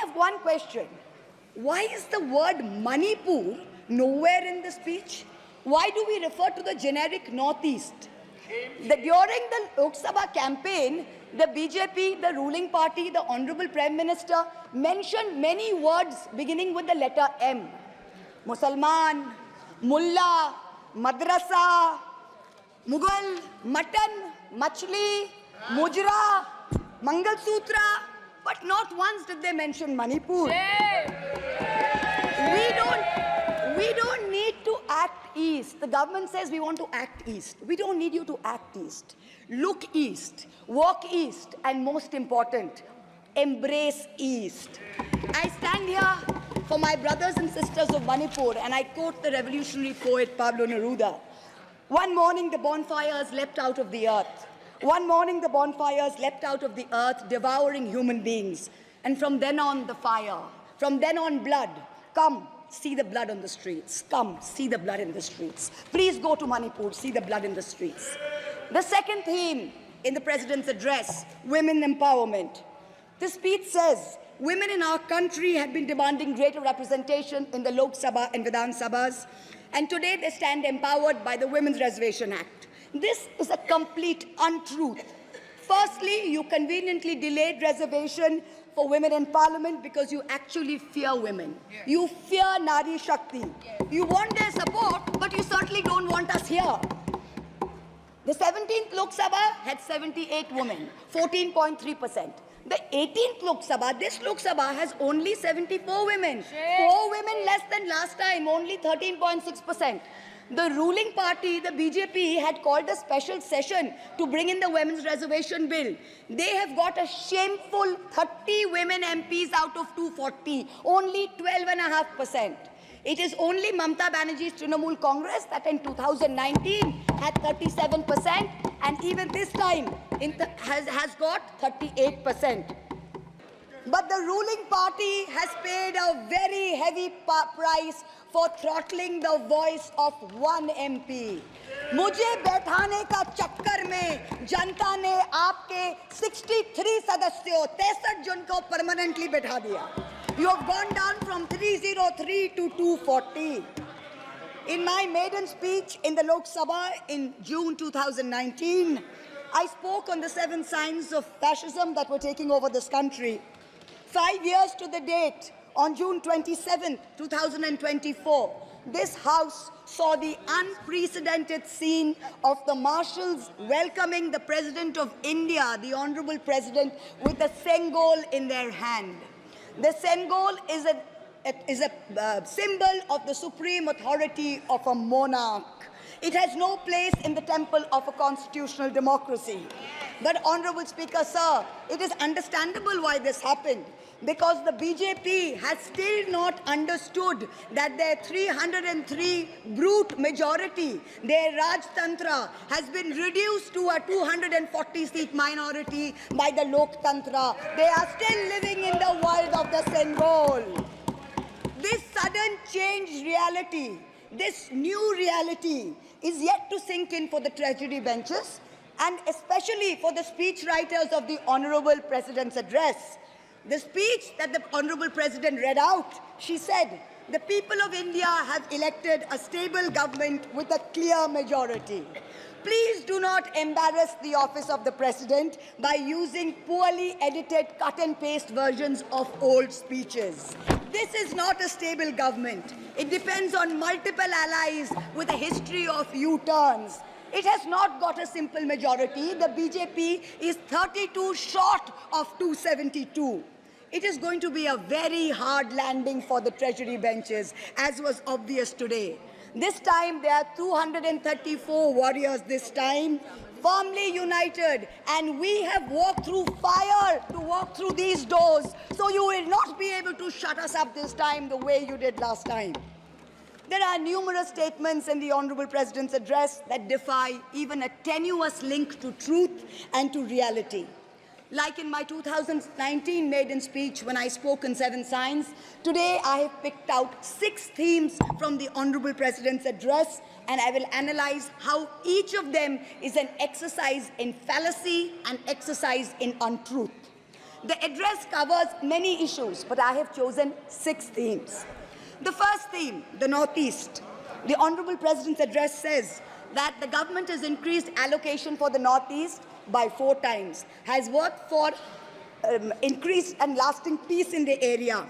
have one question. Why is the word Manipur nowhere in the speech? Why do we refer to the generic Northeast? During the Lok Sabha campaign, the BJP, the ruling party, the Honorable Prime Minister mentioned many words beginning with the letter M. Musalman, Mullah, Madrasa, Mughal, Mutton, Machli, Mujra, Mangal Sutra, but not once did they mention Manipur. We don't need to act east. The government says we want to act east. We don't need you to act east. Look east, walk east, and most important, embrace east. I stand here for my brothers and sisters of Manipur, and I quote the revolutionary poet Pablo Neruda. One morning the bonfires leapt out of the earth. One morning the bonfires leapt out of the earth, devouring human beings. And from then on, the fire. From then on, blood. Come, see the blood on the streets. Come, see the blood in the streets. Please go to Manipur, see the blood in the streets. The second theme in the President's address, women empowerment. The speech says, women in our country have been demanding greater representation in the Lok Sabha and Vidhan Sabhas, and today they stand empowered by the Women's Reservation Act. This is a complete untruth. Firstly, you conveniently delayed reservation for women in parliament because you actually fear women. You fear Nari Shakti. You want their support, but you certainly don't want us here. The 17th Lok Sabha had 78 women, 14.3%. The 18th Lok Sabha, this Lok Sabha has only 74 women. 4 women less than last time, only 13.6%. The ruling party, the BJP, had called a special session to bring in the Women's Reservation Bill. They have got a shameful 30 women MPs out of 240, only 12.5%. It is only Mamata Banerjee's Trinamool Congress that in 2019 had 37%, and even this time has got 38%. But the ruling party has paid a very heavy price for throttling the voice of one MP. मुझे बैठाने का चक्कर में जनता ने आपके 63 सदस्यों 63 जन को परमानेंटली बैठा दिया. You have gone down from 303 to 240. In my maiden speech in the Lok Sabha in June 2019, I spoke on the 7 signs of fascism that were taking over this country. 5 years to the date, on June 27, 2024, this House saw the unprecedented scene of the marshals welcoming the President of India, the Honorable President, with a Sengol in their hand. The Sengol is a symbol of the supreme authority of a monarch. It has no place in the temple of a constitutional democracy. But, Honorable Speaker, sir, it is understandable why this happened, because the BJP has still not understood that their 303 brute majority, their Rajtantra, has been reduced to a 240-seat minority by the Loktantra. They are still living in the world of the Sengol. This sudden changed reality, this new reality, is yet to sink in for the treasury benches, and especially for the speechwriters of the Honorable President's address. The speech that the Honorable President read out, she said, the people of India have elected a stable government with a clear majority. Please do not embarrass the office of the President by using poorly edited cut-and-paste versions of old speeches. This is not a stable government. It depends on multiple allies with a history of U-turns. It has not got a simple majority. The BJP is 32 short of 272. It is going to be a very hard landing for the treasury benches, as was obvious today. This time, there are 234 warriors this time, firmly united, and we have walked through fire to walk through these doors, so you will not be able to shut us up this time the way you did last time. There are numerous statements in the Honorable President's address that defy even a tenuous link to truth and to reality. Like in my 2019 maiden speech when I spoke in 7 signs, today I have picked out 6 themes from the Honorable President's address, and I will analyze how each of them is an exercise in fallacy and exercise in untruth. The address covers many issues, but I have chosen 6 themes. The first theme, the Northeast. The Honorable President's address says that the government has increased allocation for the Northeast by 4 times, has worked for increased and lasting peace in the area,